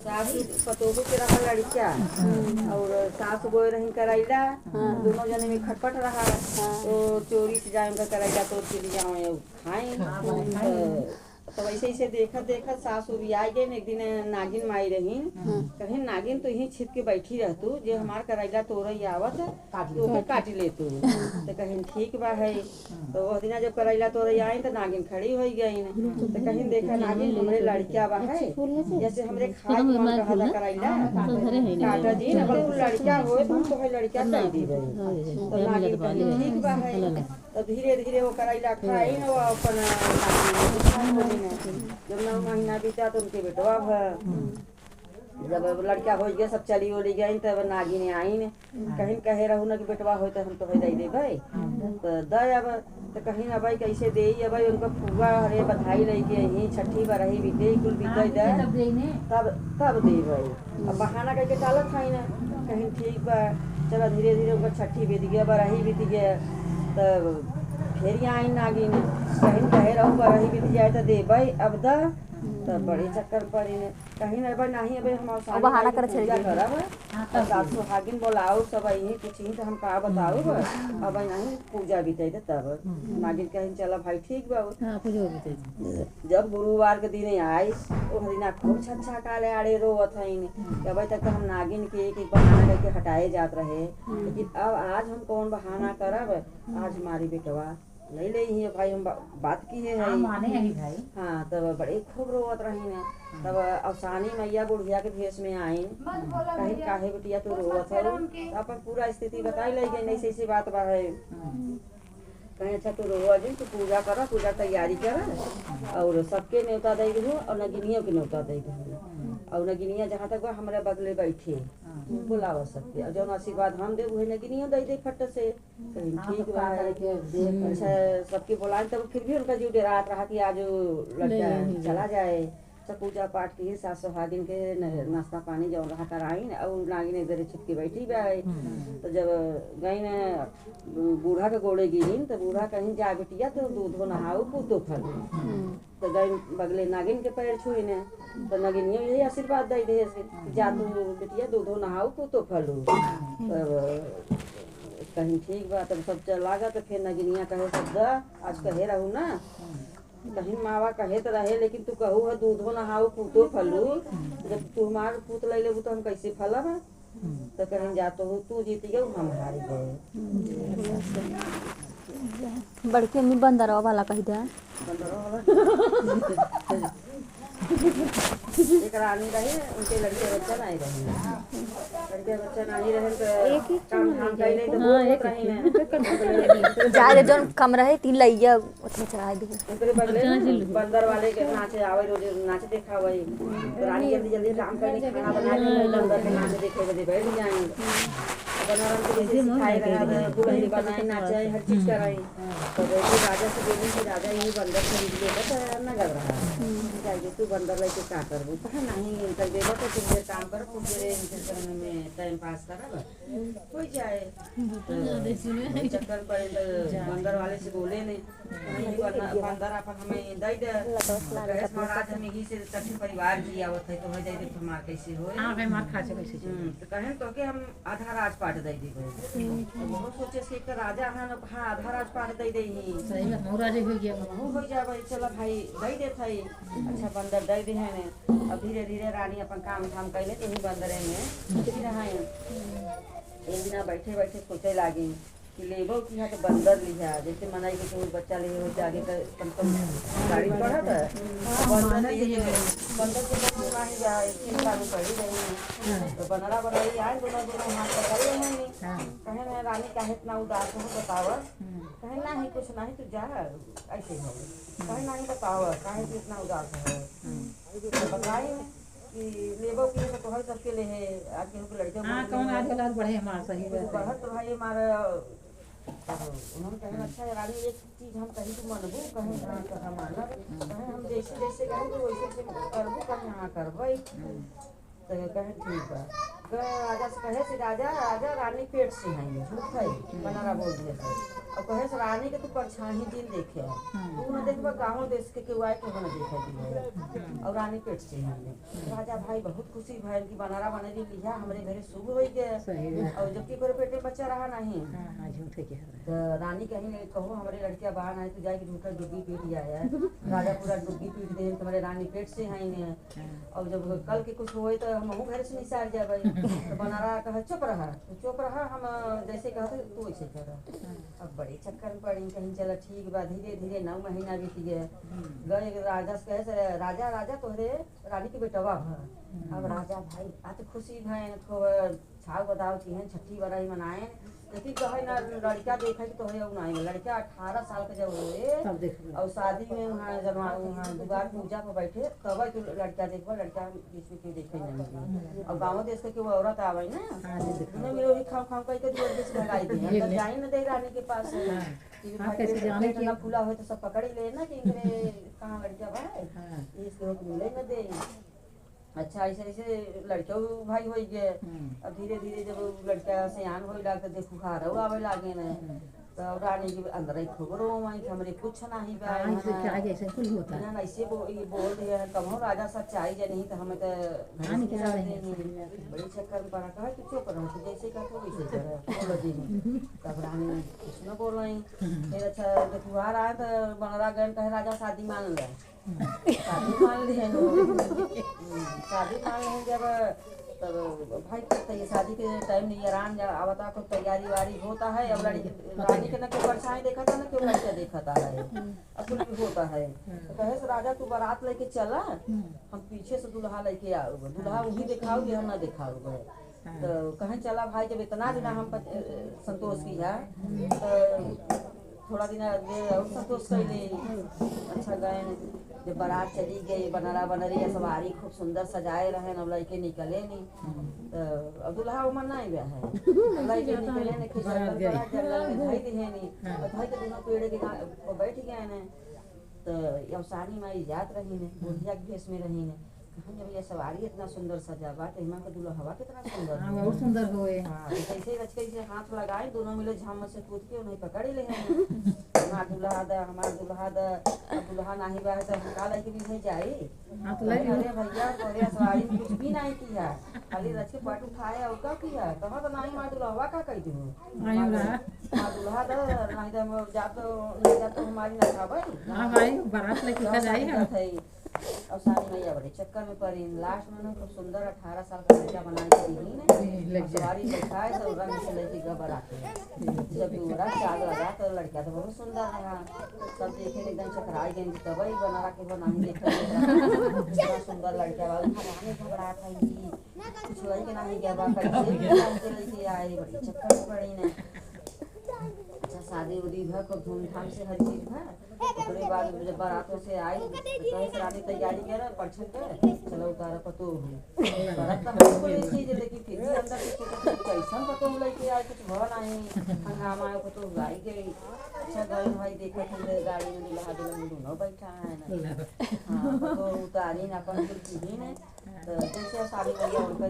सासू पतोहू के रहा लड़का और सासू गोए रही करैला दोनों जने में खटपट रहा तो चोरी से जाए उनका करैला तो चली जाओ खाए तो वैसे ही देखत देखत सासू भी आई गई एक दिन नागिन माई रही कहीं नागिन तो यहीं छिप के बैठी रहतू जे हमार करैला तोरई आवत तो काट ले तू तो कहीं ठीक बा है तो वह दिन जब करैला तोरई आई तो नागिन खड़ी हो गई तो कहीं देखा नागिन हमरे लड़किया बा है जैसे हमरे खाए मन रहा करैला काटा जी ना बिल्कुल लड़किया हो तो है लड़किया कह दी गई तो नागिन कहीं ठीक बा है तो धीरे धीरे वो करैला खाई ना वो अपन जब 9 महीना बीता तो उनके बेटवा जब लड़का हो गया सब चली उली गई तब नागिन आई ने कहीं कहे रहू ना कि बेटवा हो तो हम तो दे देबै तो दे अब तो कहीं अब कैसे दे अब उनका फुआ हरे बधाई लेके यहीं छठी बरही बीते कुल बीते दे तब देबै अब बहाना करके टालत खाई ना कहीं ठीक बा चलो धीरे धीरे उनका छठी बीत गया बरही बीत गया तब फिर आई नागिन कहीं कहे रहू बरही बीत जाए तो देबै अब द तब बड़े चक्कर पड़ी ने कहीं ना नहीं अब हम बहाना कर चल पूजा करब सासु हागिन बोलाओ सब यही कुछ ही तो हम का बताओ अब नहीं पूजा बीते तब नागिन कहीं चला भाई ठीक बा जब गुरुवार के दिन आई वो दिन खूब छच्छा काले आड़े रोवत है अब तक तो हम नागिन के एक बहाना करके हटाए जात रहे लेकिन अब आज हम कौन बहाना करब आज हमारी बेटवा नहीं ले ही भाई हम बात की है माने यही भाई हाँ तब बड़े खूब रोवत रही ने तब अवसानी मैया बुढ़िया के भेष में आई कहीं काहे बिटिया तो रोवत है अपन पूरा स्थिति बताई ले गई नहीं सही बात बा है कहीं अच्छा तो रोवा जी तो पूजा करा पूजा तैयारी करा और सबके न्योता दे दो और नगिनियों के न्योता दे दो और नगिनिया जहाँ तक हमारे बगले बैठे बुलावा सकते और जौन आशीर्वाद हम दे वही नगिनियों दे दे फट से कहीं ठीक बा अच्छा सबके बुलाए तब फिर भी उनका जीव डरात रहा कि आज लड़का चला जाए सब पूजा पाठ की सास सुहागिन के नाश्ता पानी जब रहा कराई और नागिन इधर छिप के बैठी गई तो जब गई ने बूढ़ा के गोड़े गिरी तो बूढ़ा कहीं जा बिटिया तो दूधो नहाओ पूतो फल तो गई बगले नागिन के पैर छुई ने तो नगिनियों यही आशीर्वाद दे दे जा तू बिटिया दूधो नहाओ पूतो फलू तब कहीं ठीक बा तब सब चला गया तो फिर नगिनिया कहे सब आज कहे रहू ना कहीं मावा कहे तो रहे लेकिन तू कहू है दूधो नहाओ पूतो फलू जब तू हमार पूत ले लेबू तो हम कैसे फलब तो कहीं जातो हूँ तू जीत गए हम हार गए बड़की अम्मी बंदरवा वाला कह दे एक रानी रही उनके लड़के बच्चा नहीं रहे लड़के बच्चा नहीं रहे तो काम धाम कैले तो बहुत रही ने जाए जोन कम रहे तीन लइया उतने चढ़ा दे उनके बगले बंदर वाले के नाचे आवे रोज नाच देखावे तो रानी जल्दी जल्दी काम करने खाना बना के बंदर के नाच देखे बदे बैठ जाएंगे बनारस के जैसे सिखाए रहा गुलहरी बनाए नाचे हर चीज कराई तो वैसे राजा से बोली कि राजा यही बंदर खरीद लेगा तो न लग रहा चाहिए तू बंदर लेके क्या करबू तो नहीं कर देगा तो कुछ देर काम कर कुछ देर इंतजार में टाइम पास करब हो जाए चक्कर पड़े तो बंदर वाले से बोले नहीं बंदर अपन हमें दे दे महाराज हम यही से तभी परिवार जी आवत है तो हो जाए तो हमार कैसे हो हां मार खा से कैसे तो कहें तो कि हम आधा राज पाट दे दी बहुत सोचे से कि राजा हां आधा राज पाट दे दे ही सही में महाराज हो गया हो जाए चलो भाई दे देत है अच्छा बंदर दे दे है ने अब धीरे धीरे रानी अपन काम धाम कैले तो ही बंदरे में फिर रहा एक दिन बैठे बैठे सोचे लागी कि लेबो कि यहाँ तो बंदर लिहा जैसे मनाई के कोई बच्चा ले हो आगे का कम गाड़ी पड़ा था बंदर के बच्चे माही जाए चिंता में पड़ी रही तो बंदरा बनाई आए दोनों दोनों हाथ पकड़ रहे हैं कहे मैं रानी काहे इतना उदास हो बताव कहे नहीं कुछ नहीं तू जा ऐसे हो कहे नहीं बताव काहे तू इतना उदास हो बताई कि लेबो की तो हर सबके ले है आज के लड़के हां कौन आज वाला बढ़े हमार सही है बढ़त तो भाई हमारा उन्होंने कहा अच्छा रानी एक चीज हम कहीं तो मनबू कहीं कहा माना कहीं हम जैसे जैसे कहें तो वैसे करबू कहीं हाँ करबै तो कहें ठीक है राजा से कहे से राजा राजा रानी पेट से हैं झूठ है बनारा बोल दिए थे और कहे से रानी के तू परछाई दिन देखे तू न देखबा गाँव देश के केहू आए के न देखे दिए और रानी पेट से हैं राजा भाई बहुत खुशी भइल कि बनारा बनेली लिया हमरे घरे शुभ होई गए और जबकि कोई पेटे बच्चा रहा नहीं झूठे के तो रानी कहीं कहो हमारे लड़कियां बाहर नहीं तो जाएगी झूठा डुग्गी पीट आया है राजा पूरा डुग्गी पीट दे तुम्हारे रानी पेट से हैं और जब कल के कुछ हुए तो हम घर से निसार जाए तो बनारा कहा चुप रहा हम जैसे कहते तू वैसे कर अब बड़ी चक्कर में पड़ी कहीं चला ठीक बा धीरे धीरे 9 महीना बीत गए गए राजा से कहे से राजा राजा तोहरे रानी के बेटवा भर अब राजा भाई आज खुशी भैन खूब छाव बताओ कि छठी बराई मनाए लेकिन कहे ना लड़का देखे तो है नहीं लड़का 18 साल का जब हुए और शादी में वहाँ जब वहाँ दुआर पूजा पर बैठे तब तो लड़का देखो लड़का बीच में क्यों देखे नहीं और गाँव देश के वो औरत आवे ना उन्हें मेरे वही खाओ कह के दुआर देश लगाई दी अंदर जाई ना दे रानी के पास ना खुला हो तो सब पकड़ ही ले ना कि कहाँ लड़का भाई इसके मिले न दे अच्छा ऐसे ऐसे लड़के भाई हो गए अब धीरे धीरे जब लड़का सियान हो लगा तो बुखार आवे लागे न तो रानी के अंदर खबरों में हमरे कुछ नहीं बा ऐसे कुछ होता ना ऐसे बोल दिया कम राजा सच्चाई जे नहीं तो हमें तो बड़ी चक्कर में पड़ा कहा कि चुप रहो तो जैसे कहते वैसे करे बोलो जी तब रानी कुछ न बोल रही फिर अच्छा त्योहार आया तो बनरा गए कहे राजा शादी मान ले शादी मान लिए जब तब भाई तो ये शादी के टाइम नहीं आराम आवता को तैयारी वारी होता है अब रानी के न क्यों परछाई देखा था न क्यों लड़का देखा था है अब कुछ भी होता है तो कहे से राजा तू बारात लेके चला हम पीछे से दूल्हा लेके आओ दूल्हा वही दिखाओगे हम न दिखाओगे तो कहीं चला भाई जब इतना दिन हम संतोष किया तो थोड़ा दिन और संतोष कर अच्छा गए जब बारात चली गई बनारा बनरी सवारी खूब सुंदर सजाए रहे न लड़के निकले नहीं तो अब दूल्हा उमर नहीं गया है लड़के निकले नहीं जंगल में धाई दिए नहीं और धाई के दोनों पेड़ के बैठ गए न तो यवसानी माई जात रही ने बुढ़िया के भेष में रही ने जब ये सवारी इतना सुंदर सजा बा तो हिमा का दूल्हा हवा कितना सुंदर है और सुंदर होए हां जैसे रच के से हाथ लगाए दोनों मिले झाम से कूद के उन्हें पकड़ ले हमारा दूल्हा दा अब दूल्हा नहीं बा तो हटा लेके भी नहीं जाई हाथ लगे अरे भैया तोरे सवारी में कुछ भी नहीं किया खाली रच के पाट उठाए और का किया कहां तो नहीं मार दूल्हा का कह दूं आयो ना हां दूल्हा दा नहीं तो जा तो हमारी ना खाबे हां भाई बारात लेके जाई है और सानी मैया बड़े चक्कर में पड़ी लास्ट में खूब सुंदर 18 साल का लड़का बना के दी ने सवारी दिखाए तो रंग से लेके घबर आते जब पूरा चाल लगा तो लड़का तो बहुत सुंदर रहा सब देखे एकदम चकराई गए तब ही बना के बना देखे इतना सुंदर लड़का वाला हमारे घबरा था कुछ वही के नहीं गया बा कैसे लेके आए बड़ी चक्कर में पड़ी ने अच्छा शादी उदी भर खूब धूमधाम से हर चीज भर उसके बाद जब बारातों से आई कहीं से रानी तैयारी कर परछन के चलो उतारा पतो बारात का हम कोई चीज लेकिन फिर भी अंदर से कैसा पतो लेके आए कुछ भर नहीं हंगामा आए पतो गाड़ी गई अच्छा गई भाई देखो थे गाड़ी में दूल्हा दोनों बैठा है ना हां तो उतारी ना अपन कुछ भी नहीं तो जैसे साड़ी वाली उनका